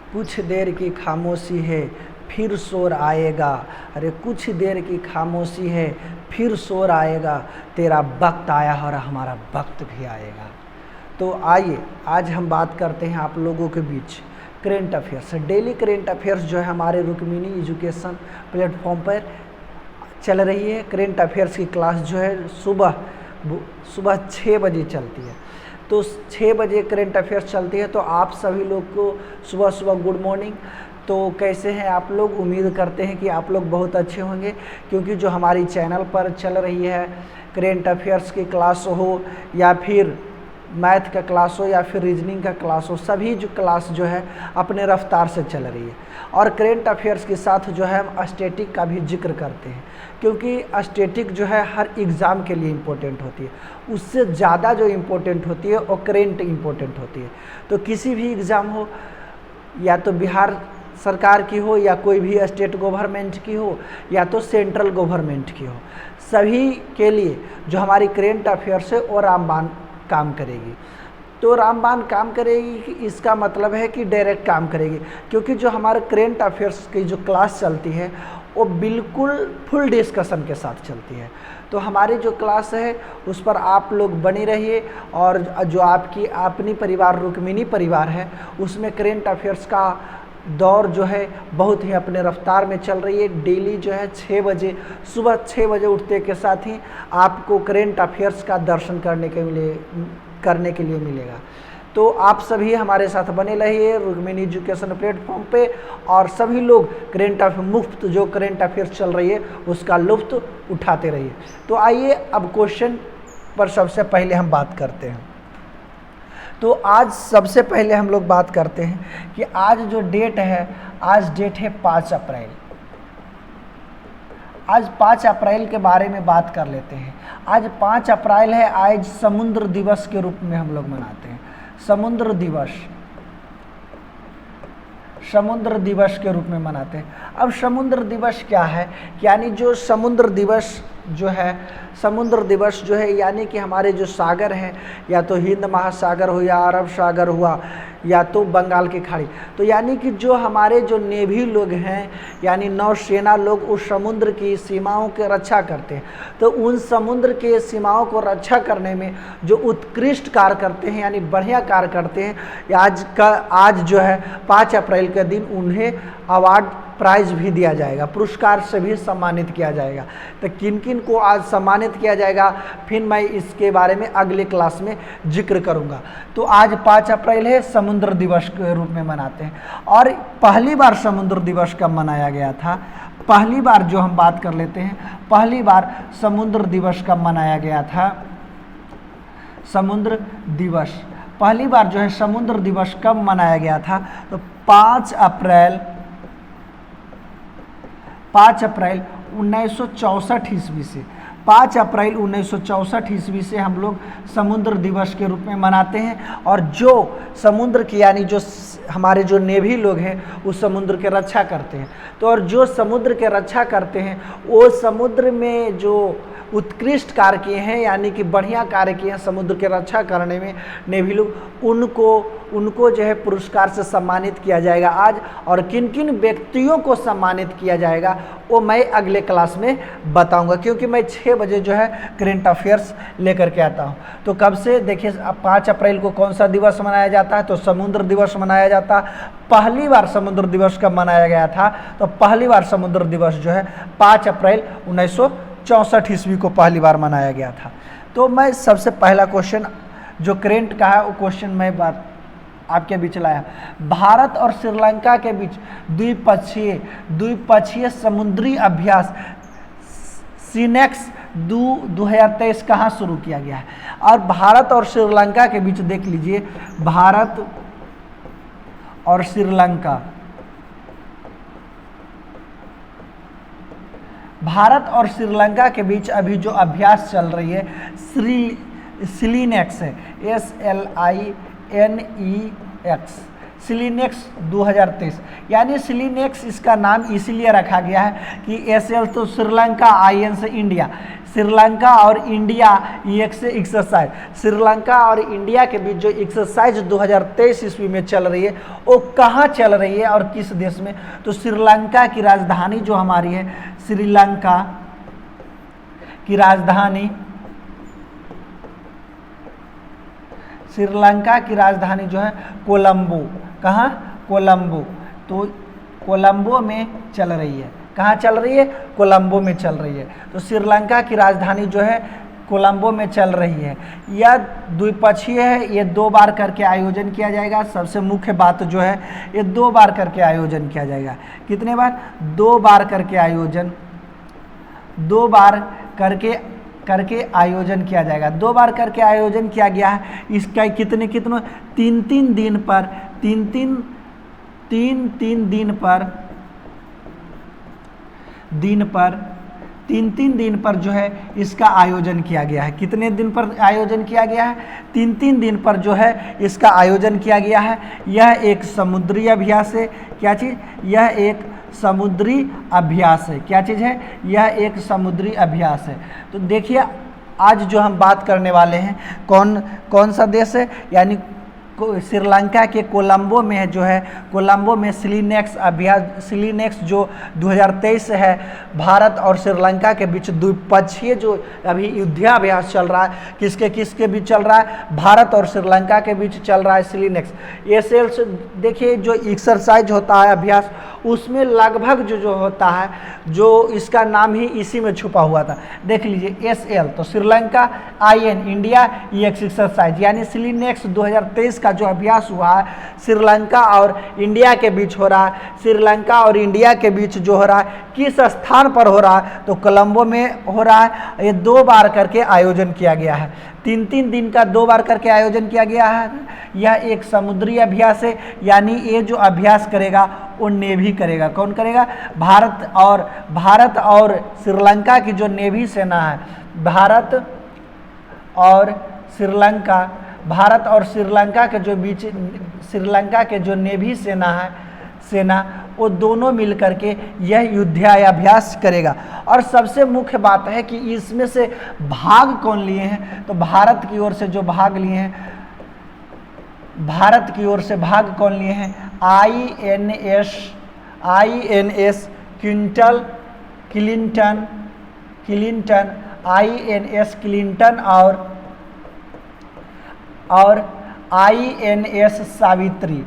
कुछ देर की खामोशी है फिर शोर आएगा। अरे कुछ देर की खामोशी है फिर शोर आएगा, तेरा वक्त आया और हमारा वक्त भी आएगा। तो आइए आज हम बात करते हैं आप लोगों के बीच current affairs. Daily current affairs जो है हमारे रुक्मिणी एजुकेशन प्लेटफॉर्म पर चल रही है। करेंट अफेयर्स की क्लास जो है सुबह 6 बजे चलती है। तो 6 बजे करेंट अफेयर्स चलती है। तो आप सभी लोग को सुबह सुबह गुड मॉर्निंग। तो कैसे हैं आप लोग? उम्मीद करते हैं कि आप लोग बहुत अच्छे होंगे, क्योंकि जो हमारी चैनल पर चल रही है करेंट अफेयर्स की क्लास हो या फिर मैथ का क्लास हो या फिर रीजनिंग का क्लास हो, सभी जो क्लास जो है अपने रफ्तार से चल रही है। और करेंट अफेयर्स के साथ जो है हम स्टैटिक का भी जिक्र करते हैं, क्योंकि स्टैटिक जो है हर एग्ज़ाम के लिए इम्पोर्टेंट होती है। उससे ज़्यादा जो इम्पोर्टेंट होती है वो करेंट इम्पोर्टेंट होती है। तो किसी भी एग्ज़ाम हो, या तो बिहार सरकार की हो या कोई भी स्टेट गवर्नमेंट की हो या तो सेंट्रल गवर्नमेंट की हो, सभी के लिए जो हमारी करेंट अफेयर्स है वो रामबाण काम करेगी। तो रामबाण काम करेगी इसका मतलब है कि डायरेक्ट काम करेगी, क्योंकि जो हमारे करेंट अफेयर्स की जो क्लास चलती है वो बिल्कुल फुल डिस्कशन के साथ चलती है। तो हमारी जो क्लास है उस पर आप लोग बने रहिए। और जो आपकी अपनी परिवार रुक्मिणी परिवार है उसमें करेंट अफेयर्स का दौर जो है बहुत ही अपने रफ्तार में चल रही है। डेली जो है 6 बजे सुबह 6 बजे उठते के साथ ही आपको करेंट अफेयर्स का दर्शन करने के लिए मिलेगा। तो आप सभी हमारे साथ बने रहिए रुक्मिणी एजुकेशन प्लेटफॉर्म पे, और सभी लोग करेंट अफेयर मुफ्त जो करेंट अफेयर्स चल रही है उसका लुत्फ उठाते रहिए। तो आइए अब क्वेश्चन पर सबसे पहले हम बात करते हैं। तो आज सबसे पहले हम लोग बात करते हैं कि आज जो डेट है, आज डेट है 5 अप्रैल। आज 5 अप्रैल के बारे में बात कर लेते हैं। आज 5 अप्रैल है, आज समुद्र दिवस के रूप में हम लोग मनाते हैं। समुद्र दिवस के रूप में मनाते हैं। अब समुद्र दिवस क्या है? यानी जो समुद्र दिवस जो है यानी कि हमारे जो सागर हैं, या तो हिंद महासागर हो या अरब सागर हुआ या तो बंगाल की खाड़ी, तो यानी कि जो हमारे जो नेवी लोग हैं यानी नौसेना लोग उस समुद्र की सीमाओं की रक्षा करते हैं। तो उन समुद्र के सीमाओं को रक्षा करने में जो उत्कृष्ट कार्य करते हैं यानी बढ़िया कार्य करते हैं, आज जो है 5 अप्रैल के दिन उन्हें अवार्ड प्राइज भी दिया जाएगा, पुरस्कार से भी सम्मानित किया जाएगा। तो किन किन को आज सम्मानित किया जाएगा फिर मैं इसके बारे में अगले क्लास में जिक्र करूंगा। तो आज 5 अप्रैल है, समुद्र दिवस के रूप में मनाते हैं। और पहली बार समुद्र दिवस कब मनाया गया था? पहली बार जो हम बात कर लेते हैं, पहली बार समुद्र दिवस कब मनाया गया था? समुद्र दिवस पहली बार जो है समुद्र दिवस कब मनाया गया था? तो 5 अप्रैल 1964 ईस्वी से 5 अप्रैल 1964 ईस्वी से हम लोग समुद्र दिवस के रूप में मनाते हैं। और जो समुद्र की यानी जो हमारे जो नेवी लोग हैं उस समुद्र के रक्षा करते हैं। तो और जो समुद्र के रक्षा करते हैं वो समुद्र में जो उत्कृष्ट कार्य किए हैं यानी कि बढ़िया कार्य किए हैं समुद्र के रक्षा करने में नेवी लोग, उनको जो है पुरस्कार से सम्मानित किया जाएगा आज। और किन किन व्यक्तियों को सम्मानित किया जाएगा वो मैं अगले क्लास में बताऊंगा, क्योंकि मैं 6 बजे जो है करेंट अफेयर्स लेकर के आता हूं। तो कब से देखिए 5 अप्रैल को कौन सा दिवस मनाया जाता है? तो समुद्र दिवस मनाया जाता है। पहली बार समुद्र दिवस कब मनाया गया था? तो पहली बार समुद्र दिवस जो है 5 अप्रैल 1964 ईस्वी को पहली बार मनाया गया था। तो मैं सबसे पहला क्वेश्चन जो करेंट का है वो क्वेश्चन मैं बात आपके बीच लाया। भारत और श्रीलंका के बीच द्विपक्षीय समुद्री अभ्यास सीनेक्स 2023 कहाँ शुरू किया गया है? और भारत और श्रीलंका के बीच देख लीजिए, भारत और श्रीलंका के बीच अभी जो अभ्यास चल रही है सिलीनेक्स है, SLINEX, सिलीनेक्स 2023। यानी सिलीनेक्स इसका नाम इसीलिए रखा गया है कि SL तो श्रीलंका, IN से इंडिया, श्रीलंका और इंडिया ये एक्सरसाइज, श्रीलंका और इंडिया के बीच जो एक्सरसाइज 2023 ईस्वी में चल रही है वो कहाँ चल रही है और किस देश में? तो श्रीलंका की राजधानी जो हमारी है, श्रीलंका की राजधानी, श्रीलंका की राजधानी जो है कोलंबो, कहाँ? कोलंबो। तो कोलंबो में चल रही है, कहाँ चल रही है? कोलंबो में चल रही है। तो श्रीलंका की राजधानी जो है कोलंबो में चल रही है। यह द्विपक्षीय है, ये 2 बार करके आयोजन किया जाएगा। सबसे मुख्य बात जो है ये 2 बार करके आयोजन किया जाएगा। कितने बार? 2 बार करके आयोजन, 2 बार करके आयोजन किया जाएगा। 2 बार करके आयोजन किया गया है। इसका कितने 3-3 दिन पर, 3-3 दिन पर जो है इसका आयोजन किया गया है। कितने दिन पर आयोजन किया गया है? 3-3 दिन पर जो है इसका आयोजन किया गया है। यह एक समुद्री अभ्यास है। क्या चीज़? यह एक समुद्री अभ्यास है। क्या चीज़ है? यह एक समुद्री अभ्यास है। तो देखिए आज जो हम बात करने वाले हैं कौन सा देश है, यानी श्रीलंका के कोलंबो में है जो है, कोलंबो में सिलीनेक्स अभ्यास, सिलीनेक्स जो 2023 है भारत और श्रीलंका के बीच द्विपक्षीय जो अभी युद्धाभ्यास चल रहा है, किसके बीच चल रहा है? भारत और श्रीलंका के बीच चल रहा है सिलीनेक्स। ये सेल्स देखिए जो एक्सरसाइज होता है अभ्यास, उसमें लगभग जो होता है, जो इसका नाम ही इसी में छुपा हुआ था। देख लीजिए SL तो श्रीलंका, IN इंडिया, ये एक्सरसाइज यानी सिलीनेक्स 2023 का जो अभ्यास हुआ है श्रीलंका और इंडिया के बीच हो रहा है। श्रीलंका और इंडिया के बीच जो हो रहा है किस स्थान पर हो रहा है? तो कोलंबो में हो रहा है। ये 2 बार करके आयोजन किया गया है। 3-3 दिन का 2 बार करके आयोजन किया गया है। यह एक समुद्री अभ्यास है, यानी ये जो अभ्यास करेगा वो नेवी करेगा। कौन करेगा? भारत और श्रीलंका की जो नेवी सेना है, भारत और श्रीलंका के जो बीच, श्रीलंका के जो नेवी सेना वो दोनों मिल करके यह युद्धाभ्यास करेगा। और सबसे मुख्य बात है कि इसमें से भाग कौन लिए हैं? तो भारत की ओर से जो भाग लिए हैं, भारत की ओर से भाग कौन लिए हैं? INS क्लिंटन, INS क्लिंटन और INS सावित्री,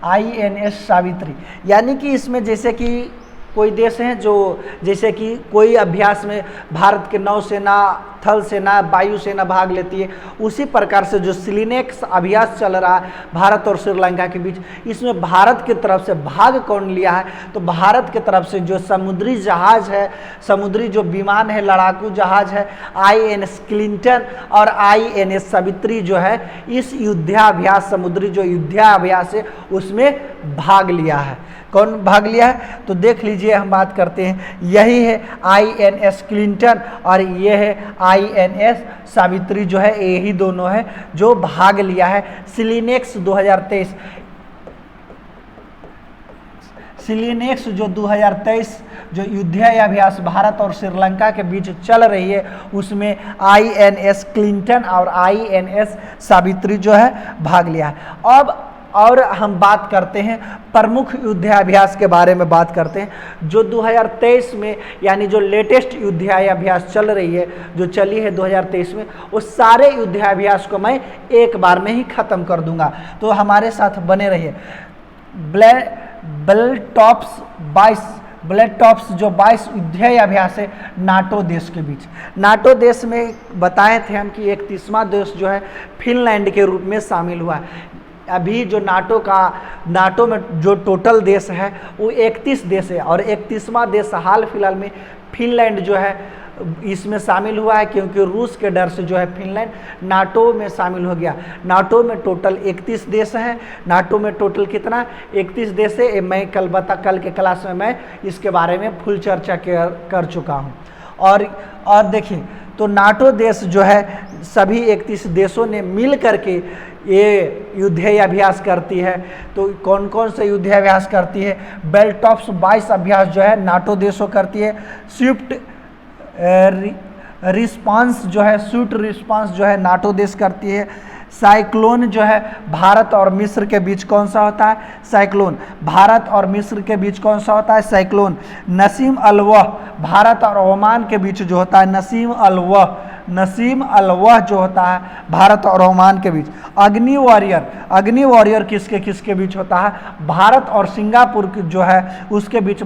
INS सावित्री। यानी कि इसमें जैसे कि कोई देश हैं जो, जैसे कि कोई अभ्यास में भारत के नौसेना, थल सेना, वायुसेना भाग लेती है, उसी प्रकार से जो सिलीनेक्स अभ्यास चल रहा है भारत और श्रीलंका के बीच, इसमें भारत की तरफ से भाग कौन लिया है? तो भारत की तरफ से जो समुद्री जहाज है, समुद्री जो विमान है, लड़ाकू जहाज है, INS क्लिंटन और INS सावित्री जो है इस युद्धाभ्यास, समुद्री जो युद्धाभ्यास है उसमें भाग लिया है। कौन भाग लिया है? तो देख लीजिए, हम बात करते हैं, यही है INS क्लिंटन और ये है INS सावित्री जो है, यही दोनों है जो भाग लिया है सिलीनेक्स 2023। सिलीनेक्स जो 2023 जो युद्धाभ्यास भारत और श्रीलंका के बीच चल रही है उसमें INS क्लिंटन और INS सावित्री जो है भाग लिया है। अब और हम बात करते हैं प्रमुख युद्धाभ्यास के बारे में बात करते हैं जो 2023 में, यानी जो लेटेस्ट युद्धाभ्यास चल रही है, जो चली है 2023 में, वो सारे युद्धाभ्यास को मैं एक बार में ही ख़त्म कर दूंगा। तो हमारे साथ बने रहिए। ब्लेड टॉप्स जो 22 युद्धाभ्यास है नाटो देश के बीच। नाटो देश में बताए थे हम कि 31वां देश जो है फिनलैंड के रूप में शामिल हुआ है। अभी जो नाटो में जो टोटल देश है वो 31 देश है और 31वां देश हाल फिलहाल में फिनलैंड जो है इसमें शामिल हुआ है, क्योंकि रूस के डर से जो है फिनलैंड नाटो में शामिल हो गया। नाटो में टोटल 31 देश हैं। नाटो में टोटल कितना? 31 देश है। मैं कल के क्लास में मैं इसके बारे में फुल चर्चा कर चुका हूँ। और देखिए, तो नाटो देश जो है सभी 31 देशों ने मिल करके ये युद्धाभ्यास करती है। तो कौन कौन से युद्धाभ्यास करती है? बेल्टॉप्स 22 अभ्यास जो है नाटो देशों करती है। स्विफ्ट रिस्पांस जो है, स्विफ्ट रिस्पांस जो है नाटो देश करती है। साइक्लोन जो है भारत और मिस्र के बीच कौन सा होता है? साइक्लोन। भारत और मिस्र के बीच कौन सा होता है? साइक्लोन। नसीम अलवह भारत और ओमान के बीच जो होता है, नसीम अलवह जो होता है भारत और ओमान के बीच। अग्नि वॉरियर किसके किसके बीच होता है? भारत और सिंगापुर जो है उसके बीच।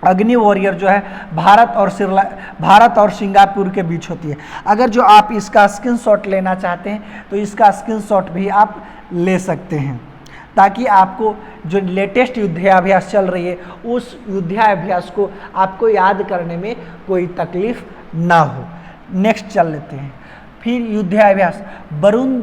अग्नि वॉरियर जो है भारत और सिंगापुर के बीच होती है। अगर जो आप इसका स्क्रीनशॉट लेना चाहते हैं तो इसका स्क्रीनशॉट भी आप ले सकते हैं, ताकि आपको जो लेटेस्ट युद्धाभ्यास चल रही है उस युद्धाभ्यास को आपको याद करने में कोई तकलीफ ना हो। नेक्स्ट चल लेते हैं। फिर युद्धाभ्यास वरुण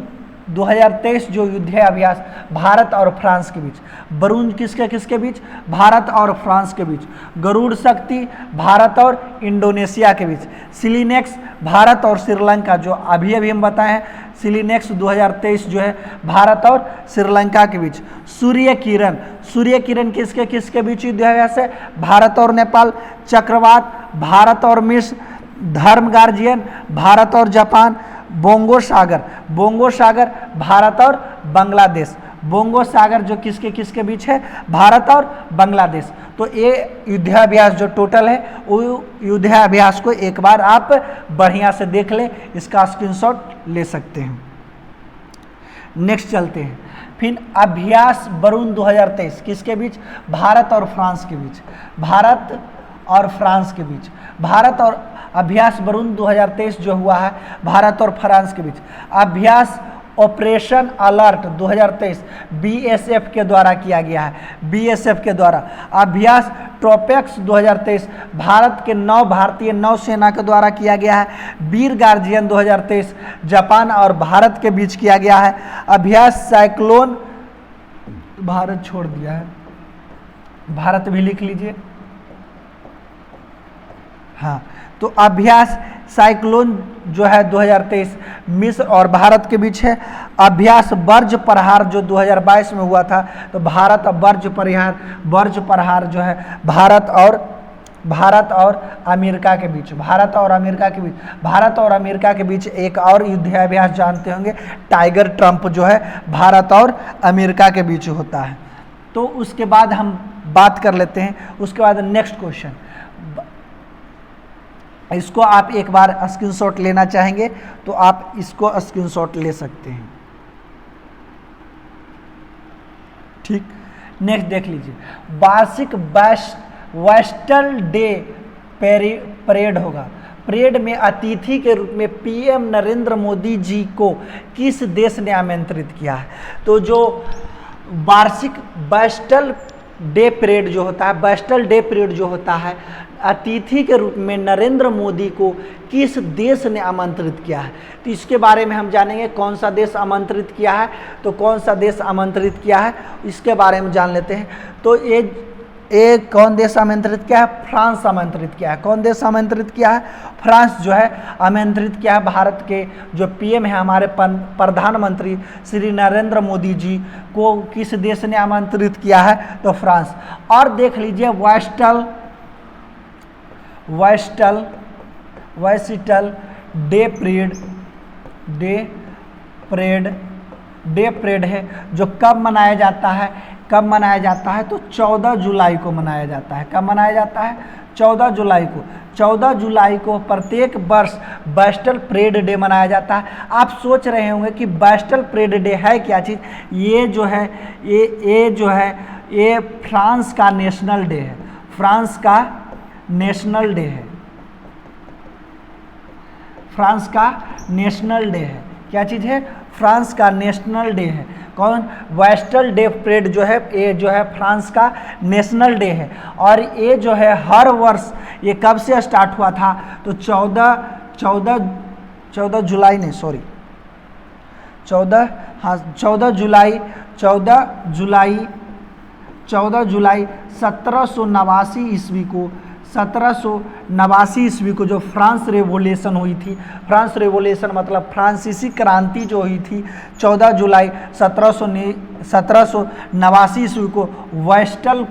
2023 जो युद्धाभ्यास भारत और फ्रांस के बीच। वरुण किसके किसके बीच? भारत और फ्रांस के बीच। गरुड़ शक्ति भारत और इंडोनेशिया के बीच। सिलिनेक्स भारत और श्रीलंका, जो अभी हम बताए हैं, सिलिनेक्स 2023 जो है भारत और श्रीलंका के बीच। सूर्य किरण किसके किसके बीच युद्धाभ्यास है? भारत और नेपाल। चक्रवात भारत और मिस्र। धर्म गार्जियन भारत और जापान। बोंगो सागर भारत और बांग्लादेश। बोंगो सागर जो किसके किसके बीच है? भारत और बांग्लादेश। तो ये युद्धाभ्यास जो टोटल है वो युद्धाभ्यास को एक बार आप बढ़िया से देख लें, इसका स्क्रीनशॉट ले सकते हैं। नेक्स्ट चलते हैं। फिर अभ्यास वरुण 2023 किसके बीच? भारत और फ्रांस के बीच। भारत और अभ्यास वरुण 2023 जो हुआ है भारत और फ्रांस के बीच। अभ्यास ऑपरेशन अलर्ट 2023 बीएसएफ के द्वारा किया गया है, बीएसएफ के द्वारा। अभ्यास ट्रोपेक्स 2023 भारत के भारतीय नौसेना के द्वारा किया गया है। वीर गार्जियन 2023 जापान और भारत के बीच किया गया है। अभ्यास साइक्लोन भारत छोड़ दिया है, भारत भी लिख लीजिए। हाँ, तो अभ्यास साइक्लोन जो है 2023 मिस्र और भारत के बीच है। अभ्यास वर्ज प्रहार जो 2022 में हुआ था, तो भारत प्रहार जो है भारत और अमेरिका के बीच। भारत और अमेरिका के बीच एक और युद्धाभ्यास जानते होंगे, टाइगर ट्रंप जो है भारत और अमेरिका के बीच होता है। तो उसके बाद हम बात कर लेते हैं, उसके बाद नेक्स्ट क्वेश्चन। इसको आप एक बार स्क्रीनशॉट लेना चाहेंगे तो आप इसको स्क्रीनशॉट ले सकते हैं। ठीक, नेक्स्ट देख लीजिए। वार्षिक वेस्टर्न डे परेड होगा। परेड में अतिथि के रूप में पीएम नरेंद्र मोदी जी को किस देश ने आमंत्रित किया है? तो जो वार्षिक वेस्टर्न डे परेड जो होता है, अतिथि के रूप में नरेंद्र मोदी को किस देश ने आमंत्रित किया है? तो इसके बारे में हम जानेंगे कौन सा देश आमंत्रित किया है। तो कौन सा देश आमंत्रित किया है इसके बारे में जान लेते हैं। तो ये कौन देश आमंत्रित किया है? फ्रांस आमंत्रित किया है। कौन देश आमंत्रित किया है? फ्रांस जो है आमंत्रित किया है। भारत के जो पीएम है हमारे प्रधानमंत्री श्री नरेंद्र मोदी जी को किस देश ने आमंत्रित किया है? तो फ्रांस। और देख लीजिए वेस्टल डे परेड है जो कब मनाया जाता है? तो 14 जुलाई को मनाया जाता है। कब मनाया जाता है? 14 जुलाई को। 14 जुलाई को प्रत्येक वर्ष वेस्टल परेड डे मनाया जाता है। आप सोच रहे होंगे कि वेस्टल परेड डे है क्या चीज़? ये जो है ये फ्रांस का नेशनल डे है। फ्रांस का नेशनल डे है। क्या चीज़ है? फ्रांस का नेशनल डे है। कौन? वेस्टल डे परेड जो है ये जो है फ्रांस का नेशनल डे है। और ये जो है हर वर्ष ये कब से स्टार्ट हुआ था? तो 14 जुलाई नहीं, सॉरी 14 जुलाई 1789 ईस्वी को 1789 ईस्वी को जो फ्रांस रेवोल्यूशन हुई थी, फ्रांस रेवोल्यूशन मतलब फ्रांसीसी क्रांति जो हुई थी 14 जुलाई 1789 ईस्वी को वेस्टिल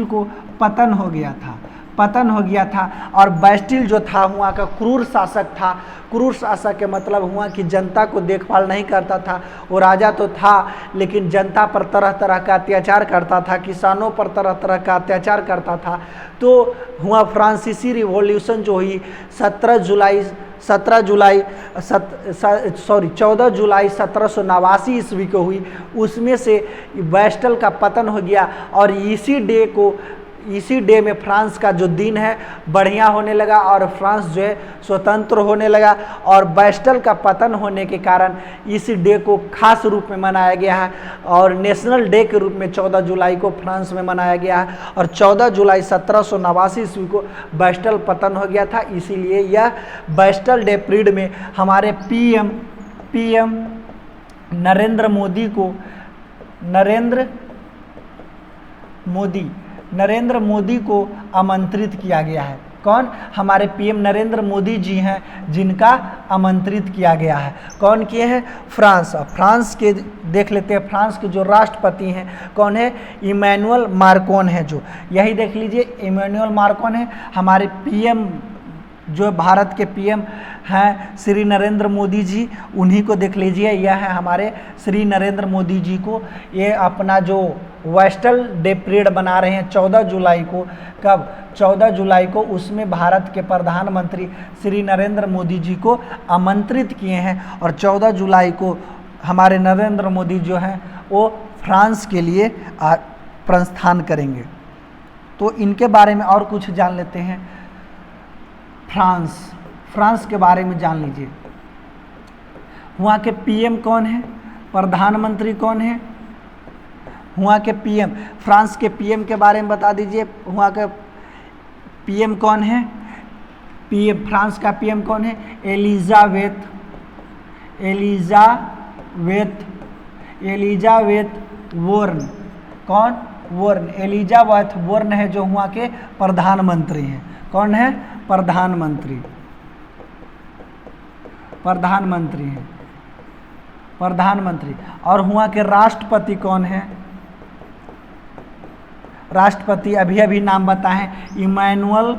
को पतन हो गया था। और बेस्टिल जो था वहाँ का क्रूर शासक था। क्रूर शासक के मतलब हुआ कि जनता को देखभाल नहीं करता था। वो राजा तो था लेकिन जनता पर तरह तरह का अत्याचार करता था, किसानों पर तरह तरह का अत्याचार करता था। तो हुआ फ्रांसीसी रिवॉल्यूशन जो हुई 14 जुलाई 1789 ईस्वी को हुई, उसमें से बेस्टिल का पतन हो गया। और इसी डे में फ्रांस का जो दिन है बढ़िया होने लगा और फ्रांस जो है स्वतंत्र होने लगा। और बेस्टिल का पतन होने के कारण इसी डे को खास रूप में मनाया गया है और नेशनल डे के रूप में 14 जुलाई को फ्रांस में मनाया गया है। और 14 जुलाई 1789 ईस्वी को बेस्टिल पतन हो गया था। इसीलिए यह बेस्टिल डे पीरियड में हमारे पीएम नरेंद्र मोदी को आमंत्रित किया गया है। कौन? हमारे पीएम नरेंद्र मोदी जी हैं जिनका आमंत्रित किया गया है। कौन किए हैं? फ्रांस के देख लेते हैं। फ्रांस के जो राष्ट्रपति हैं कौन है? इमैनुअल माक्रोन है। जो यही देख लीजिए, इमैनुअल माक्रोन है। हमारे पीएम जो भारत के पीएम हैं श्री नरेंद्र मोदी जी, उन्हीं को देख लीजिए। यह है हमारे श्री नरेंद्र मोदी जी को ये अपना जो बेस्टिल डे पीरियड बना रहे हैं 14 जुलाई को। कब? 14 जुलाई को। उसमें भारत के प्रधानमंत्री श्री नरेंद्र मोदी जी को आमंत्रित किए हैं और 14 जुलाई को हमारे नरेंद्र मोदी जो हैं वो फ्रांस के लिए प्रस्थान करेंगे। तो इनके बारे में और कुछ जान लेते हैं। फ्रांस के बारे में जान लीजिए। वहाँ के पीएम कौन है? प्रधानमंत्री कौन है? वहाँ के पीएम, फ्रांस के पीएम के बारे में बता दीजिए। वहाँ का पीएम कौन है? फ्रांस का पीएम कौन है? Elizabeth worn. कौन? वोर्न। एलिजाबेथ वोर्न है जो वहाँ के प्रधानमंत्री हैं। कौन है? प्रधानमंत्री हैं। प्रधानमंत्री। और वहाँ के राष्ट्रपति कौन है? राष्ट्रपति अभी नाम बताएं। इमैनुअल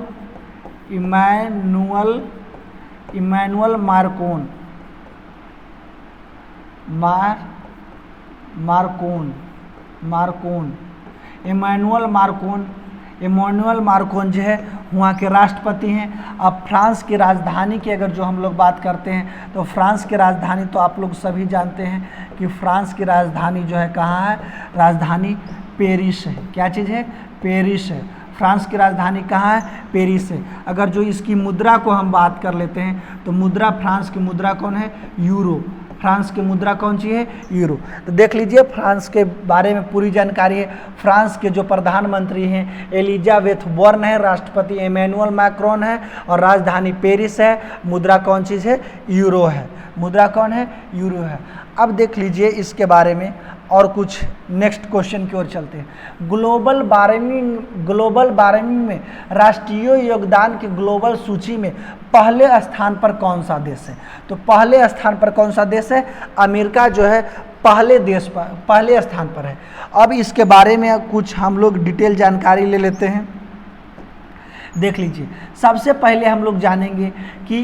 मार्कोन जो है वहाँ के राष्ट्रपति हैं। अब फ्रांस की राजधानी की अगर जो हम लोग बात करते हैं तो फ्रांस की राजधानी तो आप लोग सभी जानते हैं कि फ्रांस की राजधानी जो है कहाँ है? राजधानी पेरिस है। क्या चीज़ है? पेरिस है। फ्रांस की राजधानी कहाँ है? पेरिस है। अगर जो इसकी मुद्रा को हम बात कर लेते हैं तो मुद्रा, फ्रांस की मुद्रा कौन है? यूरो। फ्रांस की मुद्रा कौन सी है? यूरो। तो देख लीजिए फ्रांस के बारे में पूरी जानकारी है। फ्रांस के जो प्रधानमंत्री हैं एलिजाबेथ वोर्न है, राष्ट्रपति इमैनुअल मैक्रोन है और राजधानी पेरिस है। मुद्रा कौन सी है? यूरो है। मुद्रा कौन है? यूरो है। अब देख लीजिए इसके बारे में और कुछ नेक्स्ट क्वेश्चन की ओर चलते हैं। ग्लोबल वार्मिंग में राष्ट्रीय योगदान की ग्लोबल सूची में पहले स्थान पर कौन सा देश है? तो पहले स्थान पर कौन सा देश है? अमेरिका जो है पहले स्थान पर है। अब इसके बारे में कुछ हम लोग डिटेल जानकारी ले लेते हैं। देख लीजिए, सबसे पहले हम लोग जानेंगे कि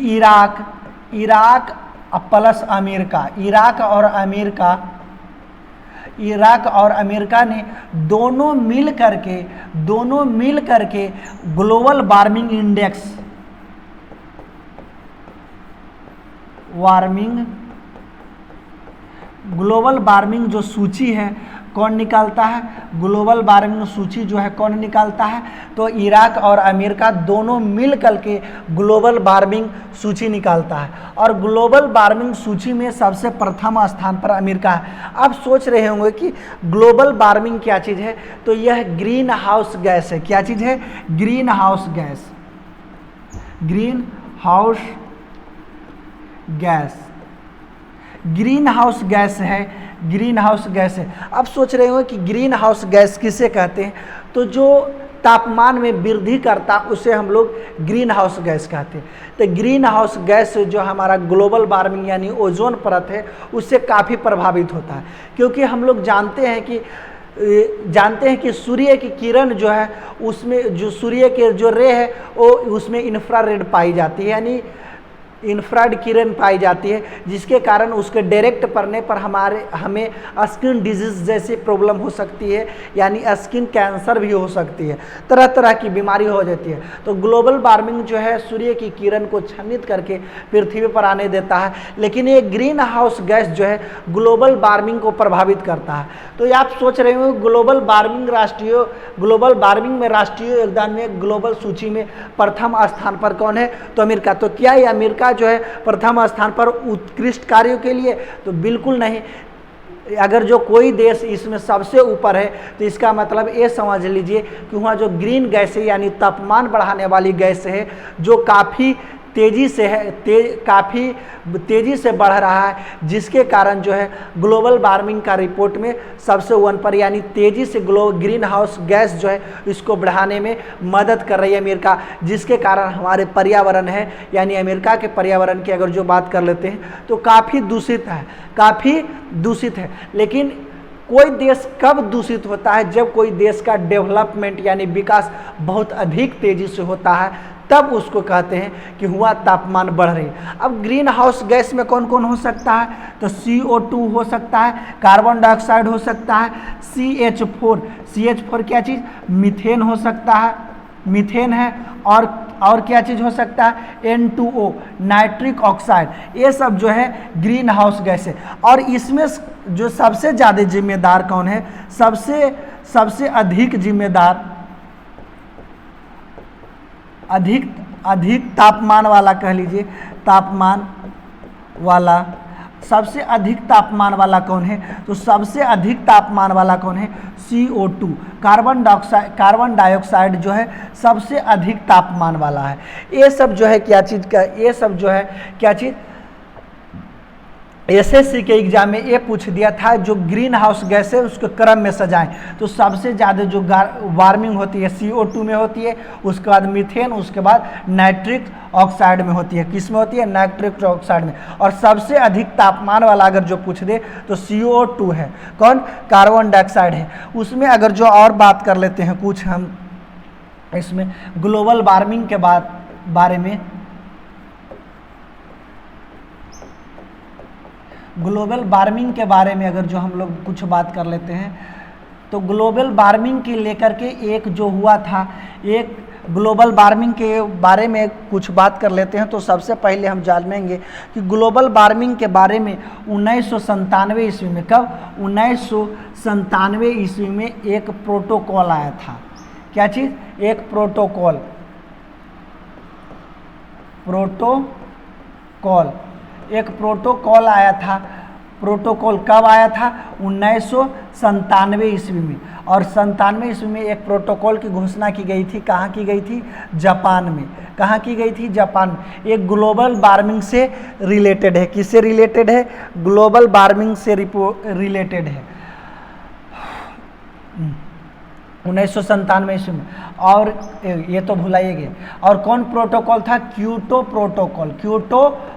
इराक प्लस अमेरिका, इराक और अमेरिका ने दोनों मिल करके ग्लोबल वार्मिंग जो सूची है कौन निकालता है? ग्लोबल वार्मिंग सूची जो है कौन निकालता है? तो इराक और अमेरिका दोनों मिल करके ग्लोबल वार्मिंग सूची निकालता है। और ग्लोबल वार्मिंग सूची में सबसे प्रथम स्थान पर अमेरिका है। आप सोच रहे होंगे कि ग्लोबल वार्मिंग क्या चीज़ है? तो यह ग्रीन हाउस गैस है। क्या चीज़ है? ग्रीन हाउस गैस है। ग्रीन हाउस गैस है। अब सोच रहे हो कि ग्रीन हाउस गैस किसे कहते हैं, तो जो तापमान में वृद्धि करता उसे हम लोग ग्रीन हाउस गैस कहते हैं। तो ग्रीन हाउस गैस जो हमारा ग्लोबल वार्मिंग यानी ओजोन परत है उससे काफ़ी प्रभावित होता है, क्योंकि हम लोग जानते हैं कि सूर्य की किरण जो है उसमें जो सूर्य के जो रे है वो उसमें इंफ्रारेड पाई जाती है, यानी इंफ्रारेड किरण पाई जाती है, जिसके कारण उसके डायरेक्ट पड़ने पर हमें स्किन डिजीज जैसी प्रॉब्लम हो सकती है, यानी स्किन कैंसर भी हो सकती है, तरह तरह की बीमारी हो जाती है। तो ग्लोबल वार्मिंग जो है सूर्य की किरण को छन्नित करके पृथ्वी पर आने देता है, लेकिन ये ग्रीन हाउस गैस जो है ग्लोबल वार्मिंग को प्रभावित करता है। तो ये आप सोच रहे हो ग्लोबल वार्मिंग में राष्ट्रीय योगदान में ग्लोबल सूची में प्रथम स्थान पर कौन है, तो अमेरिका। तो क्या ये अमेरिका जो है प्रथम स्थान पर उत्कृष्ट कार्यों के लिए, तो बिल्कुल नहीं। अगर जो कोई देश इसमें सबसे ऊपर है तो इसका मतलब ये समझ लीजिए कि वहाँ जो ग्रीन गैस है यानी तापमान बढ़ाने वाली गैस है जो काफ़ी तेज़ी से बढ़ रहा है, जिसके कारण जो है ग्लोबल वार्मिंग का रिपोर्ट में सबसे वन पर, यानी तेज़ी से ग्रीन हाउस गैस जो है इसको बढ़ाने में मदद कर रही है अमेरिका, जिसके कारण हमारे पर्यावरण है यानी अमेरिका के पर्यावरण की अगर जो बात कर लेते हैं तो काफ़ी दूषित है। लेकिन कोई देश कब दूषित होता है, जब कोई देश का डेवलपमेंट यानी विकास बहुत अधिक तेज़ी से होता है, तब उसको कहते हैं कि हुआ तापमान बढ़ रही है। अब ग्रीन हाउस गैस में कौन कौन हो सकता है, तो CO2 हो सकता है, कार्बन डाइऑक्साइड हो सकता है, CH4 क्या चीज़, मीथेन हो सकता है, मीथेन है, और क्या चीज़ हो सकता है, N2O नाइट्रिक ऑक्साइड। ये सब जो है ग्रीन हाउस गैस है। और इसमें जो सबसे ज़्यादा जिम्मेदार कौन है, सबसे अधिक जिम्मेदार अधिक तापमान वाला कह लीजिए, सबसे अधिक तापमान वाला कौन है, तो सबसे अधिक तापमान वाला कौन है, CO2 कार्बन डाइऑक्साइड जो है सबसे अधिक तापमान वाला है। ये सब जो है क्या चीज़, SSC के एग्जाम में ये पूछ दिया था जो ग्रीन हाउस गैस है उसके क्रम में सजाएं, तो सबसे ज़्यादा जो वार्मिंग होती है CO2 में होती है, उसके बाद मीथेन, उसके बाद नाइट्रिक ऑक्साइड में होती है। किस में होती है, नाइट्रिक ऑक्साइड में। और सबसे अधिक तापमान वाला अगर जो पूछ दे तो CO2 है, कौन, कार्बन डाइऑक्साइड है। उसमें अगर जो और बात कर लेते हैं कुछ हम इसमें ग्लोबल वार्मिंग के बारे में, ग्लोबल वार्मिंग के बारे में अगर जो हम लोग कुछ बात कर लेते हैं, तो ग्लोबल वार्मिंग के लेकर के एक जो हुआ था, एक ग्लोबल वार्मिंग के बारे में कुछ बात कर लेते हैं। तो सबसे पहले हम जानेंगे कि ग्लोबल वार्मिंग के बारे में 1997 ईस्वी में, कब, 1997 ईस्वी में एक प्रोटोकॉल आया था। क्या चीज़, एक प्रोटोकॉल आया था। प्रोटोकॉल कब आया था, 1997 ईस्वी में। और 97 ईस्वी में एक प्रोटोकॉल की घोषणा की गई थी। कहाँ की गई थी, जापान में। कहाँ की गई थी, जापान में। एक ग्लोबल वार्मिंग से रिलेटेड है। किससे रिलेटेड है, ग्लोबल वार्मिंग से रिलेटेड है 1997 ईस्वी में। और ये तो भुलाइए। और कौन प्रोटोकॉल था, क्योटो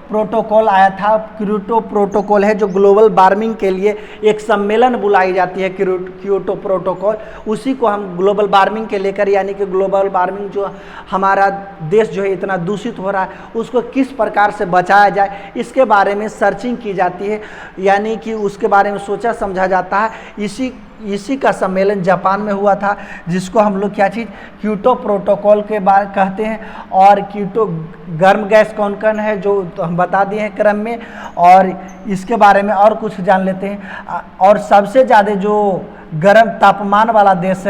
प्रोटोकॉल आया था। क्योटो प्रोटोकॉल है जो ग्लोबल वार्मिंग के लिए एक सम्मेलन बुलाई जाती है, क्योटो प्रोटोकॉल। उसी को हम ग्लोबल वार्मिंग के लेकर, यानी कि ग्लोबल वार्मिंग जो हमारा देश जो है इतना दूषित हो रहा है उसको किस प्रकार से बचाया जाए, इसके बारे में सर्चिंग की जाती है, यानी कि उसके बारे में सोचा समझा जाता है। इसी का सम्मेलन जापान में हुआ था, जिसको हम लोग क्या चीज़, क्योटो प्रोटोकॉल के बारे कहते हैं। और क्योटो गर्म गैस कौन कौन है जो तो हम बता दिए हैं क्रम में, और इसके बारे में और कुछ जान लेते हैं। और सबसे ज़्यादा जो गर्म तापमान वाला देश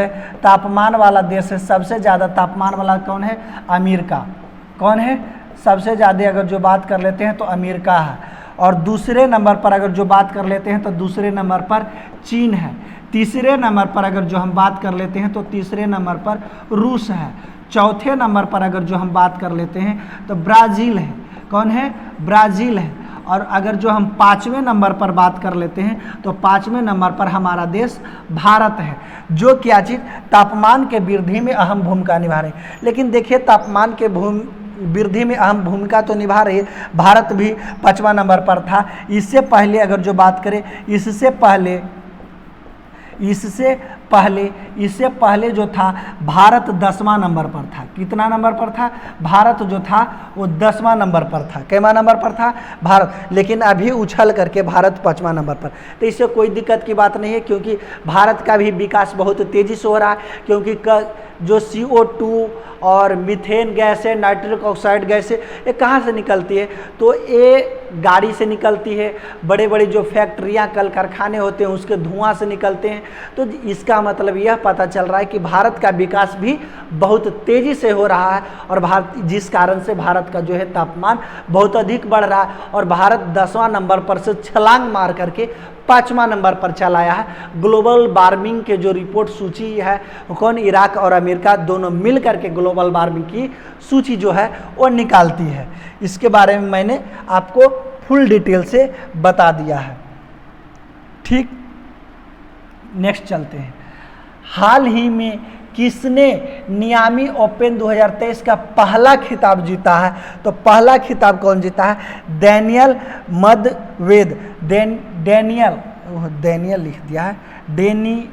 है, सबसे ज़्यादा तापमान वाला कौन है, अमेरिका। कौन है, सबसे ज़्यादा अगर जो बात कर लेते हैं तो अमेरिका है। और दूसरे नंबर पर अगर जो बात कर लेते हैं तो दूसरे नंबर पर चीन है। तीसरे नंबर पर अगर जो हम बात कर लेते हैं तो तीसरे नंबर पर रूस है। चौथे नंबर पर अगर जो हम बात कर लेते हैं तो ब्राज़ील है। कौन है, ब्राज़ील है। और अगर जो हम 5वें नंबर पर बात कर लेते हैं तो 5वें नंबर पर हमारा देश भारत है, जो क्या चीज़ तापमान के वृद्धि में अहम भूमिका निभा रहे हैं। लेकिन देखिए तापमान के वृद्धि में अहम भूमिका तो निभा रही है, भारत भी 5वां नंबर पर था। इससे पहले अगर जो बात करें, इससे पहले जो था भारत 10वां नंबर पर था। कितना नंबर पर था? भारत जो था वो 10वां नंबर पर था। कितना नंबर पर था? भारत। लेकिन अभी उछल करके भारत 5वां नंबर पर। तो इससे कोई दिक्कत की बात नहीं है, क्योंकि भारत का भी विकास बहुत तेज़ी से हो रहा है। क्योंकि जो CO2 और मीथेन गैस है, नाइट्रिक ऑक्साइड गैस है, ये कहाँ से निकलती है? तो ये गाड़ी से निकलती है, बड़े बड़े जो फैक्ट्रियाँ कल कारखाने होते हैं उसके धुआं से निकलते हैं। तो इसका मतलब यह पता चल रहा है कि भारत का विकास भी बहुत तेज़ी से हो रहा है, और जिस कारण से भारत का जो है तापमान बहुत अधिक बढ़ रहा है, और भारत 10वां नंबर पर से छलांग मार करके 5वां नंबर पर चला आया है। ग्लोबल वार्मिंग के जो रिपोर्ट सूची है, कौन? इराक और अमेरिका दोनों मिल करके ग्लोबल वार्मिंग की सूची जो है वो निकालती है। इसके बारे में मैंने आपको फुल डिटेल से बता दिया है। ठीक, नेक्स्ट चलते हैं। हाल ही में किसने मियामी ओपन 2023 का पहला खिताब जीता है? तो पहला खिताब कौन जीता है? Daniel Medvedev. डेनियल लिख दिया है, डेनियल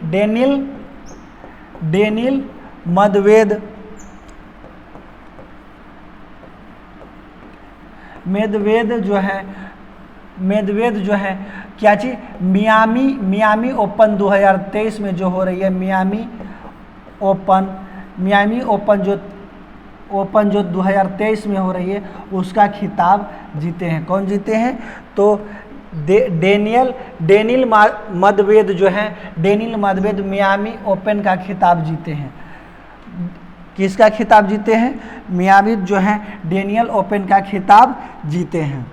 मेदवेद जो है क्या चीज मियामी ओपन 2023 में जो हो रही है, मियामी ओपन जो 2023 में हो रही है उसका खिताब जीते हैं। कौन जीते हैं? तो डेनियल मेदवेदेव जो है, डेनियल मेदवेदेव मियामी ओपन का खिताब जीते हैं। किसका खिताब जीते हैं? मियामी जो है डेनियल ओपन का खिताब जीते हैं।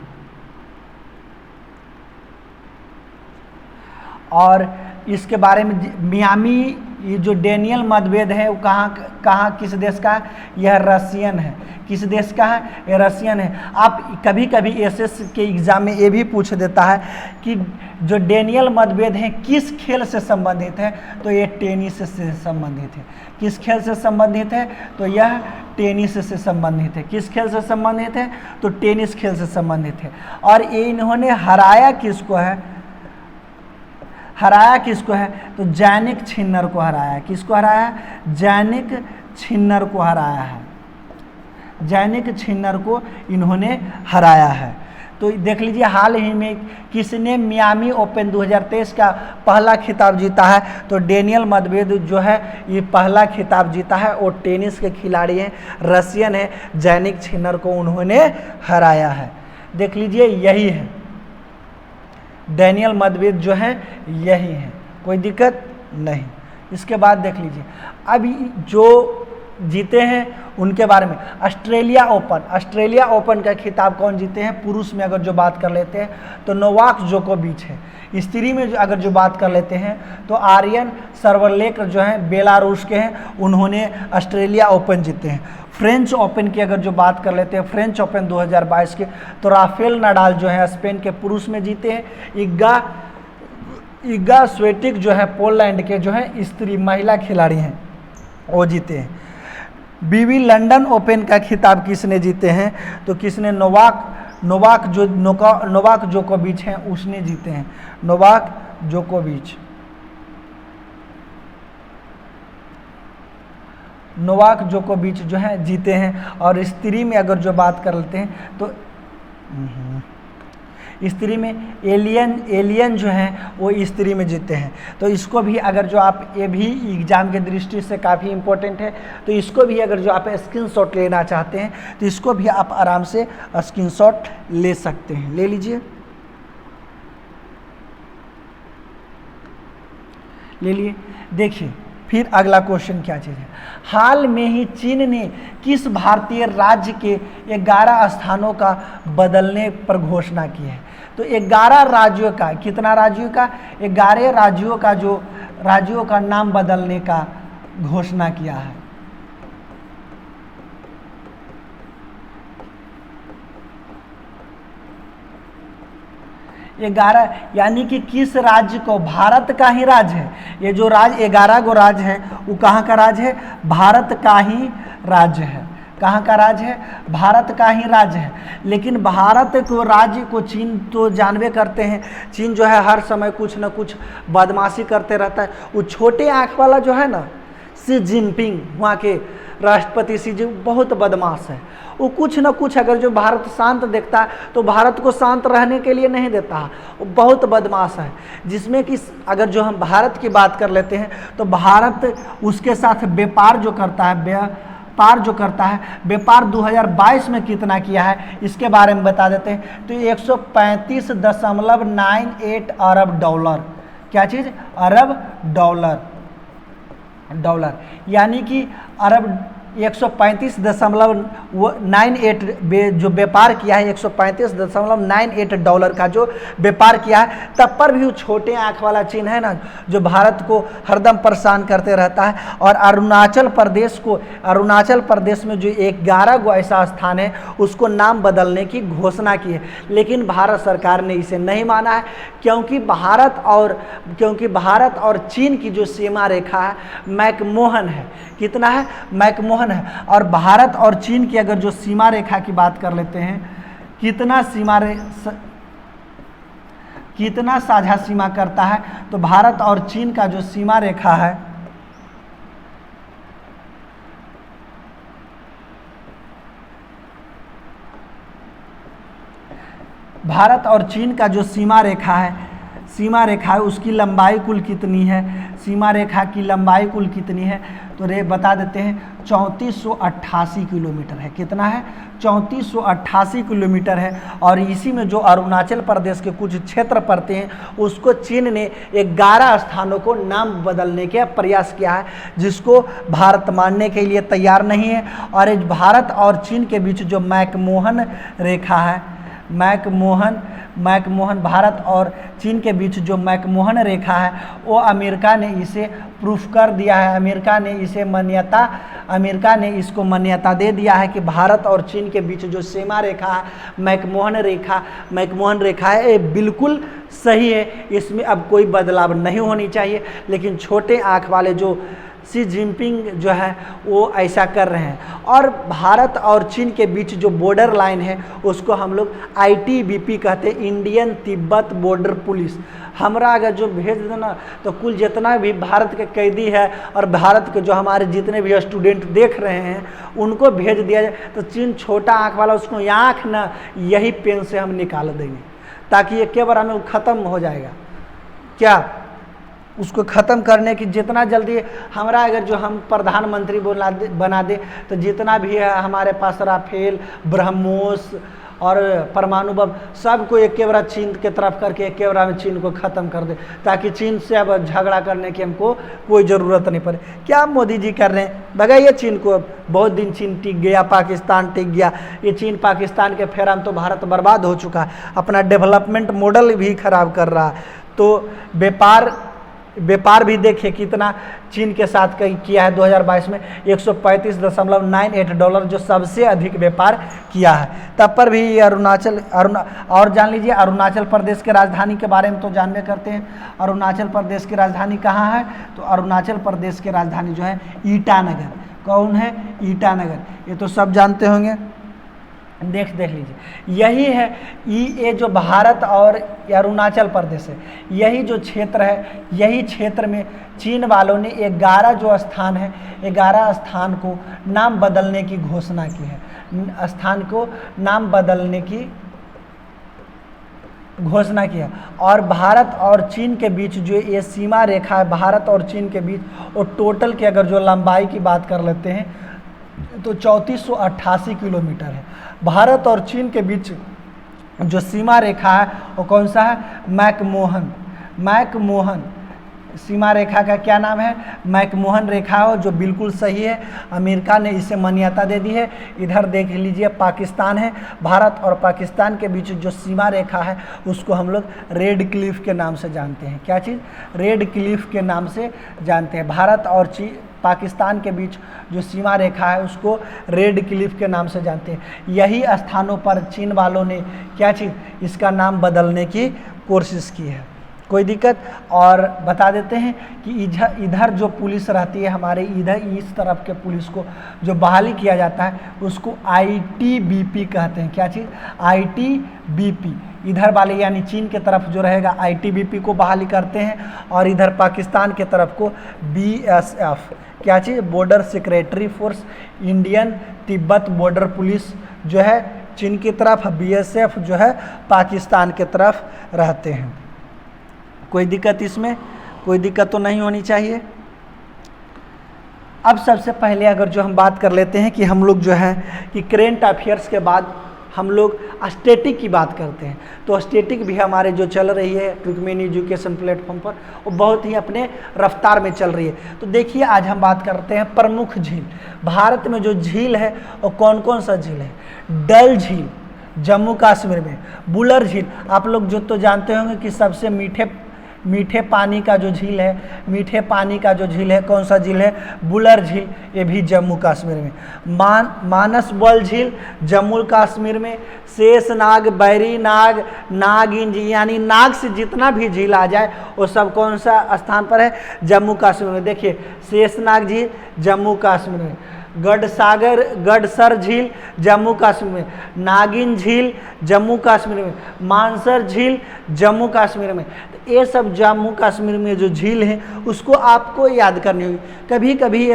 और इसके बारे में मियामी, ये जो डेनियल मेदवेदेव है वो कहाँ किस देश का है? यह रशियन है। किस देश का है? ये रशियन है। आप कभी कभी एसएस के एग्जाम में ये भी पूछ देता है कि जो डेनियल मेदवेदेव हैं किस खेल से संबंधित है? तो ये टेनिस से संबंधित है। किस खेल से संबंधित है? तो यह टेनिस से संबंधित है। किस खेल से संबंधित है? तो टेनिस खेल से संबंधित है। और ये इन्होंने हराया किसको है? तो जैनिक छिन्नर को हराया। किसको हराया? जैनिक छिन्नर को हराया है। जैनिक छिन्नर को इन्होंने हराया है। तो देख लीजिए हाल ही में किसने मियामी ओपन 2023 का पहला खिताब जीता है? तो डेनियल मेदवेदेव जो है ये पहला खिताब जीता है। और टेनिस के खिलाड़ी हैं, रशियन है, जैनिक छिन्नर को उन्होंने हराया है। देख लीजिए यही है, डेनियल मेदवेदेव जो है यही है, कोई दिक्कत नहीं। इसके बाद देख लीजिए अभी जो जीते हैं उनके बारे में। ऑस्ट्रेलिया ओपन का खिताब कौन जीते हैं? पुरुष में अगर जो बात कर लेते हैं तो नोवाक जोकोविच है। स्त्री में अगर जो बात कर लेते हैं तो आर्यन सर्वलेक जो हैं बेलारूस के हैं, उन्होंने ऑस्ट्रेलिया ओपन जीते हैं। फ्रेंच ओपन की अगर जो बात कर लेते हैं, फ्रेंच ओपन 2022 के, तो राफेल नडाल जो है स्पेन के पुरुष में जीते हैं। इगा स्वेटिक जो है पोलैंड के जो है स्त्री महिला खिलाड़ी हैं, वो जीते हैं। बीबी लंदन ओपन का खिताब किसने जीते हैं? तो किसने? नोवाक जोकोविच हैं, उसने जीते हैं। नोवाक जोकोविच जो है जीते हैं। और स्त्री में अगर जो बात कर लेते हैं तो स्त्री में एलियन जो हैं वो स्त्री में जीते हैं। तो इसको भी अगर जो आप, ये भी एग्जाम के दृष्टि से काफ़ी इम्पोर्टेंट है, तो इसको भी अगर जो आप स्क्रीनशॉट लेना चाहते हैं तो इसको भी आप आराम से स्क्रीनशॉट ले सकते हैं, ले लीजिए, ले लिए। देखिए फिर अगला क्वेश्चन क्या चीज़ है? हाल में ही चीन ने किस भारतीय राज्य के 11 स्थानों का बदलने पर घोषणा की है? तो 11 राज्यों का, कितना राज्यों का? 11 राज्यों का नाम बदलने का घोषणा किया है। 11, यानी कि किस राज्य को, भारत का ही राज्य है ये जो राज्य, 11 गो राज्य है वो कहाँ का राज्य है, भारत का ही राज्य है। कहाँ का राज्य है, भारत का ही राज्य है। लेकिन भारत को राज्य को चीन तो जानवे करते हैं, चीन जो है हर समय कुछ न कुछ बदमाशी करते रहता है। वो छोटे आँख वाला जो है ना शी जिनपिंग, वहाँ के राष्ट्रपति शी जिनपिंग बहुत बदमाश है। वो कुछ न कुछ अगर जो भारत शांत देखता है तो भारत को शांत रहने के लिए नहीं देता है, वो बहुत बदमाश है। जिसमें कि अगर जो हम भारत की बात कर लेते हैं तो भारत उसके साथ व्यापार जो करता है, व्यापार 2022 में कितना किया है इसके बारे में बता देते हैं। तो 135.98 अरब डॉलर, क्या चीज़, अरब डॉलर, यानी कि अरब 135.98 जो व्यापार किया है, 135.98 डॉलर का जो व्यापार किया है। तब पर भी वो छोटे आँख वाला चीन है ना जो भारत को हरदम परेशान करते रहता है। और अरुणाचल प्रदेश में जो 11 गो ऐसा स्थान है उसको नाम बदलने की घोषणा की है, लेकिन भारत सरकार ने इसे नहीं माना है, क्योंकि भारत और चीन की जो सीमा रेखा है मैकमोहन है। कितना है, मैकमोहन है। और भारत और चीन की अगर जो सीमा रेखा की बात कर लेते हैं, कितना साझा सीमा करता है, तो भारत और चीन का जो सीमा रेखा है भारत और चीन का जो सीमा रेखा है उसकी लंबाई कुल कितनी है, सीमा रेखा की लंबाई कुल कितनी है, तो बता देते हैं 3488 किलोमीटर है। कितना है, 3488 किलोमीटर है। और इसी में जो अरुणाचल प्रदेश के कुछ क्षेत्र पड़ते हैं उसको चीन ने 11 स्थानों को नाम बदलने का प्रयास किया है, जिसको भारत मानने के लिए तैयार नहीं है। और इस भारत और चीन के बीच जो मैकमोहन रेखा है, मैकमोहन भारत और चीन के बीच जो मैकमोहन रेखा है वो अमेरिका ने इसे प्रूफ कर दिया है। अमेरिका ने इसको मान्यता दे दिया है कि भारत और चीन के बीच जो सीमा रेखा है मैकमोहन रेखा है, ये बिल्कुल सही है, इसमें अब कोई बदलाव नहीं होनी चाहिए। लेकिन छोटे आँख वाले जो शी जिनपिंग जो है वो ऐसा कर रहे हैं। और भारत और चीन के बीच जो बॉर्डर लाइन है उसको हम लोग ITBP कहते हैं, इंडियन तिब्बत बॉर्डर पुलिस। हमरा अगर जो भेज देना तो कुल जितना भी भारत के कैदी है और भारत के जो हमारे जितने भी स्टूडेंट देख रहे हैं उनको भेज दिया जाए, तो चीन छोटा आँख वाला उसको आँख ना यही पेन से हम निकाल देंगे, ताकि ये बार हमें ख़त्म हो जाएगा। क्या उसको ख़त्म करने की जितना जल्दी हमारा अगर जो हम प्रधानमंत्री बना दे तो जितना भी है हमारे पास राफेल, ब्रह्मोस और परमाणु बम सबको एक बार चीन के तरफ करके एक बार में चीन को ख़त्म कर दे, ताकि चीन से अब झगड़ा करने की हमको कोई ज़रूरत नहीं पड़े। क्या मोदी जी कर रहे हैं, भगाइए चीन को। बहुत दिन चीन टिक गया, पाकिस्तान टिक गया, ये चीन पाकिस्तान के फेरा में तो भारत बर्बाद हो चुका है, अपना डेवलपमेंट मॉडल भी ख़राब कर रहा है। तो व्यापार भी देखिए कितना चीन के साथ किया है 2022 में 135.98 डॉलर, जो सबसे अधिक व्यापार किया है। तब पर भी और जान लीजिए अरुणाचल प्रदेश के राजधानी के बारे में तो जानबे करते हैं। अरुणाचल प्रदेश की राजधानी कहाँ है, तो अरुणाचल प्रदेश की राजधानी जो है ईटानगर। कौन है, ईटानगर, ये तो सब जानते होंगे। देख लीजिए यही है ये जो भारत और अरुणाचल प्रदेश है, यही जो क्षेत्र है, यही क्षेत्र में चीन वालों ने 11 जो स्थान है 11 स्थान को नाम बदलने की घोषणा की है। स्थान को नाम बदलने की घोषणा किया। और भारत और चीन के बीच जो ये सीमा रेखा है भारत और चीन के बीच, और टोटल की अगर जो लंबाई की बात कर लेते हैं तो 3488 किलोमीटर है। भारत और चीन के बीच जो सीमा रेखा है वो कौन सा है, मैकमोहन सीमा रेखा का क्या नाम है, मैकमोहन रेखा हो, जो बिल्कुल सही है। अमेरिका ने इसे मान्यता दे दी है। इधर देख लीजिए पाकिस्तान है, भारत और पाकिस्तान के बीच जो सीमा रेखा है उसको हम लोग रेड क्लिफ के नाम से जानते हैं। क्या चीज़, रेड क्लिफ के नाम से जानते हैं। भारत और पाकिस्तान के बीच जो सीमा रेखा है उसको रेड क्लिफ के नाम से जानते हैं। यही स्थानों पर चीन वालों ने क्या चीज़, इसका नाम बदलने की कोशिश की है। कोई दिक्कत? और बता देते हैं कि इधर जो पुलिस रहती है हमारे इधर इस तरफ के पुलिस को जो बहाली किया जाता है उसको ITBP कहते हैं। क्या चीज़? ITBP। इधर वाले यानी चीन के तरफ जो रहेगा ITBP को बहाली करते हैं, और इधर पाकिस्तान के तरफ को BSF। क्या चीज़? Border security force, Indian Tibet border police जो है चीन की तरफ, BSF जो है पाकिस्तान के तरफ रहते हैं। कोई दिक्कत इसमें? कोई दिक्कत तो नहीं होनी चाहिए। अब सबसे पहले अगर जो हम बात कर लेते हैं कि हम लोग जो है कि करेंट अफेयर्स के बाद हम लोग स्टैटिक की बात करते हैं, तो स्टैटिक भी हमारे जो चल रही है तुर्कमेन एजुकेशन प्लेटफॉर्म पर वो बहुत ही अपने रफ्तार में चल रही है। तो देखिए आज हम बात करते हैं प्रमुख झील। भारत में जो झील है वो कौन कौन सा झील है? डल झील जम्मू कश्मीर में, बुलर झील आप लोग जो तो जानते होंगे कि सबसे मीठे पानी का जो झील है, मीठे पानी का जो झील है कौन सा झील है? बुलर झील, ये भी जम्मू कश्मीर में। मानस बल झील जम्मू कश्मीर में। शेषनाग, बैरी नाग, नागिन झील यानी नाग से जितना भी झील आ जाए वो सब कौन सा स्थान पर है? जम्मू कश्मीर में। देखिए शेषनाग झील जम्मू कश्मीर में, गडसर झील जम्मू कश्मीर में, नागिन झील जम्मू कश्मीर में, मानसर झील जम्मू कश्मीर में। तो ये सब जम्मू कश्मीर में जो झील है उसको आपको याद करनी होगी। कभी कभी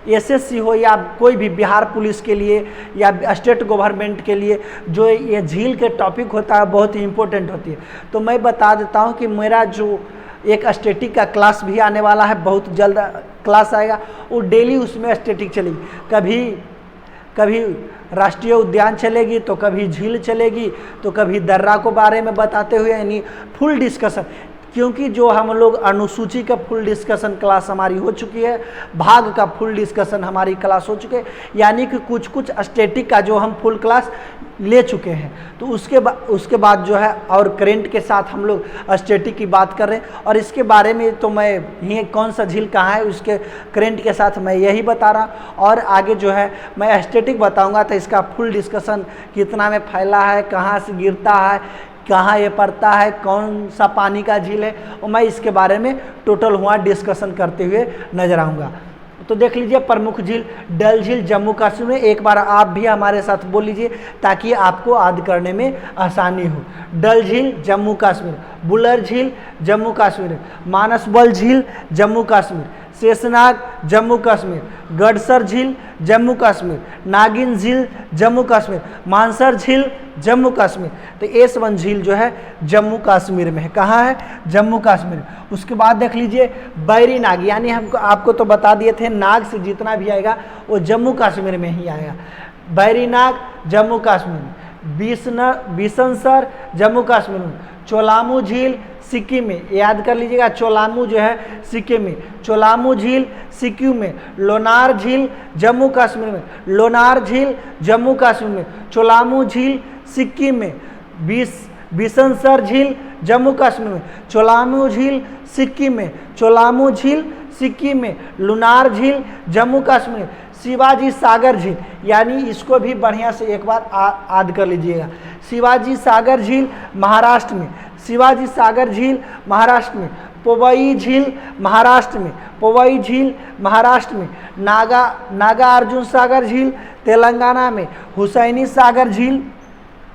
एसएससी हो या कोई भी बिहार पुलिस के लिए या स्टेट गवर्नमेंट के लिए जो ये झील के टॉपिक होता है बहुत ही इम्पोर्टेंट होती है। तो मैं बता देता हूँ कि मेरा जो एक स्टैटिक का क्लास भी आने वाला है, बहुत जल्द क्लास आएगा, वो डेली उसमें स्टैटिक चलेगी। कभी राष्ट्रीय उद्यान चलेगी, तो कभी झील चलेगी, तो कभी दर्रा को बारे में बताते हुए यानी फुल डिस्कशन। क्योंकि जो हम लोग अनुसूची का फुल डिस्कशन क्लास हमारी हो चुकी है, भाग का फुल डिस्कशन हमारी क्लास हो चुके, यानी कि कुछ स्टैटिक का जो हम फुल क्लास ले चुके हैं। तो उसके बाद जो है और करेंट के साथ हम लोग स्टैटिक की बात कर रहे हैं, और इसके बारे में तो मैं ये कौन सा झील कहाँ है उसके करेंट के साथ मैं यही बता रहा, और आगे जो है मैं स्टैटिक बताऊँगा तो इसका फुल डिस्कशन कितना में फैला है, कहाँ से गिरता है, कहाँ ये पड़ता है, कौन सा पानी का झील है, और मैं इसके बारे में टोटल हुआ डिस्कशन करते हुए नजर आऊँगा। तो देख लीजिए प्रमुख झील डल झील जम्मू कश्मीर में। एक बार आप भी हमारे साथ बोल लीजिए ताकि आपको याद करने में आसानी हो। डल झील जम्मू कश्मीर, बुलर झील जम्मू कश्मीर, मानसबल झील जम्मू कश्मीर, शेषनाग जम्मू कश्मीर, गडसर झील जम्मू कश्मीर, नागिन झील जम्मू कश्मीर, मानसर झील जम्मू कश्मीर। तो एस1 झील जो है जम्मू कश्मीर में है। कहाँ है? जम्मू कश्मीर। उसके बाद देख लीजिए बैरी नाग, यानी हमको आपको तो बता दिए थे नाग से जितना भी आएगा वो जम्मू कश्मीर में ही आएगा। बैरी नाग जम्मू कश्मीर में, बिसनसर जम्मू कश्मीर में, चोलामू झील सिक्किम में, याद कर लीजिएगा चोलामू जो है सिक्किम में, चोलामू झील सिक्किम में, लोनार झील जम्मू कश्मीर में, लोनार झील जम्मू कश्मीर में, चोलामू झील सिक्किम में, बिसनसर झील जम्मू कश्मीर में, चोलामू झील सिक्किम में, चोलामू झील सिक्किम में, लुनार झील जम्मू कश्मीर, शिवाजी सागर झील, यानी इसको भी बढ़िया से एक बार याद कर लीजिएगा। शिवाजी सागर झील महाराष्ट्र में, शिवाजी सागर झील महाराष्ट्र में, पोवई झील महाराष्ट्र में, पोवई झील महाराष्ट्र में, नागार्जुन सागर झील तेलंगाना में, हुसैनी सागर झील,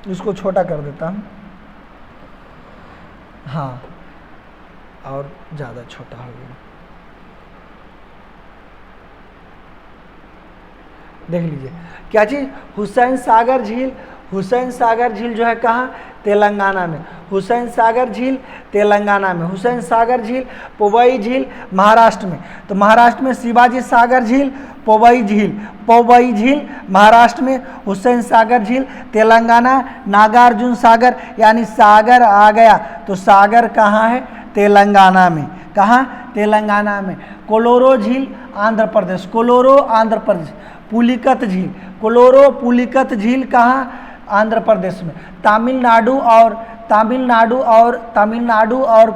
इसको छोटा कर देता हूँ, हाँ और ज़्यादा छोटा हो गया, देख लीजिए क्या चीज़, हुसैन सागर झील, हुसैन सागर झील जो है कहाँ, तेलंगाना में, हुसैन सागर झील तेलंगाना में, हुसैन सागर झील, पोवई झील महाराष्ट्र में। तो महाराष्ट्र में शिवाजी सागर झील, पोवई झील महाराष्ट्र में, हुसैन सागर झील तेलंगाना, नागार्जुन सागर यानी सागर आ गया तो सागर कहाँ है, तेलंगाना में, कहाँ, तेलंगाना में। कोलोरो झील आंध्र प्रदेश, कोलोरो आंध्र प्रदेश, पुलिकत झील, कोलोरो पुलिकत झील कहाँ, आंध्र प्रदेश में। तमिलनाडु और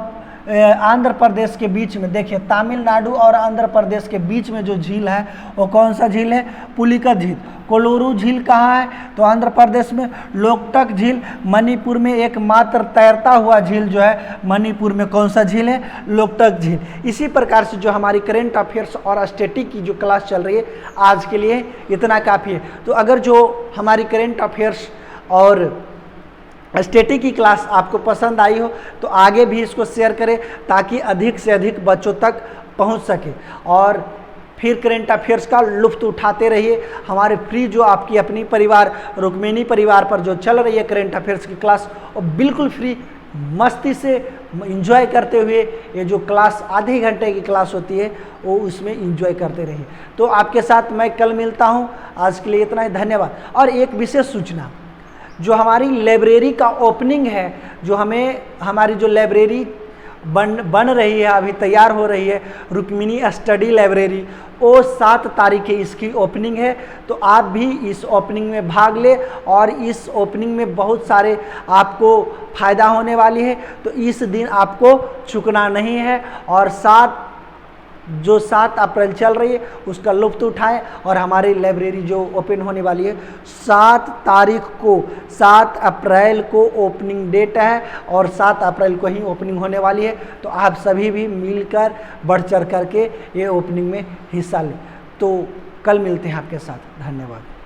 आंध्र प्रदेश के बीच में, देखिए तमिलनाडु और आंध्र प्रदेश के बीच में जो झील है वो कौन सा झील है? पुलिकत झील। कोलोरू झील कहाँ है? तो आंध्र प्रदेश में। लोकटक झील मणिपुर में एकमात्र तैरता हुआ झील जो है मणिपुर में कौन सा झील है? लोकटक झील। इसी प्रकार से जो हमारी करेंट अफेयर्स और स्टैटिक की जो क्लास चल रही है आज के लिए इतना काफ़ी है। तो अगर जो हमारी करेंट अफेयर्स और स्टैटिक की क्लास आपको पसंद आई हो तो आगे भी इसको शेयर करें ताकि अधिक से अधिक बच्चों तक पहुंच सके, और फिर करेंट अफेयर्स का लुत्फ़ उठाते रहिए। हमारे फ्री जो आपकी अपनी परिवार रुक्मिणी परिवार पर जो चल रही है करेंट अफेयर्स की क्लास, वो बिल्कुल फ्री मस्ती से इंजॉय करते हुए ये जो क्लास आधे घंटे की क्लास होती है वो उसमें इंजॉय करते रहिए। तो आपके साथ मैं कल मिलता हूँ। आज के लिए इतना ही, धन्यवाद। और एक विशेष सूचना, जो हमारी लाइब्रेरी का ओपनिंग है, जो हमारी जो लाइब्रेरी बन रही है, अभी तैयार हो रही है, रुक्मिणी स्टडी लाइब्रेरी, वो 7 तारीख की इसकी ओपनिंग है। तो आप भी इस ओपनिंग में भाग ले, और इस ओपनिंग में बहुत सारे आपको फ़ायदा होने वाली है। तो इस दिन आपको चूकना नहीं है, और 7 अप्रैल चल रही है उसका लुत्फ़ उठाएं। और हमारी लाइब्रेरी जो ओपन होने वाली है 7 तारीख को, 7 अप्रैल को ओपनिंग डेट है, और 7 अप्रैल को ही ओपनिंग होने वाली है। तो आप सभी भी मिलकर बढ़ चढ़ करके ये ओपनिंग में हिस्सा लें। तो कल मिलते हैं आपके साथ, धन्यवाद।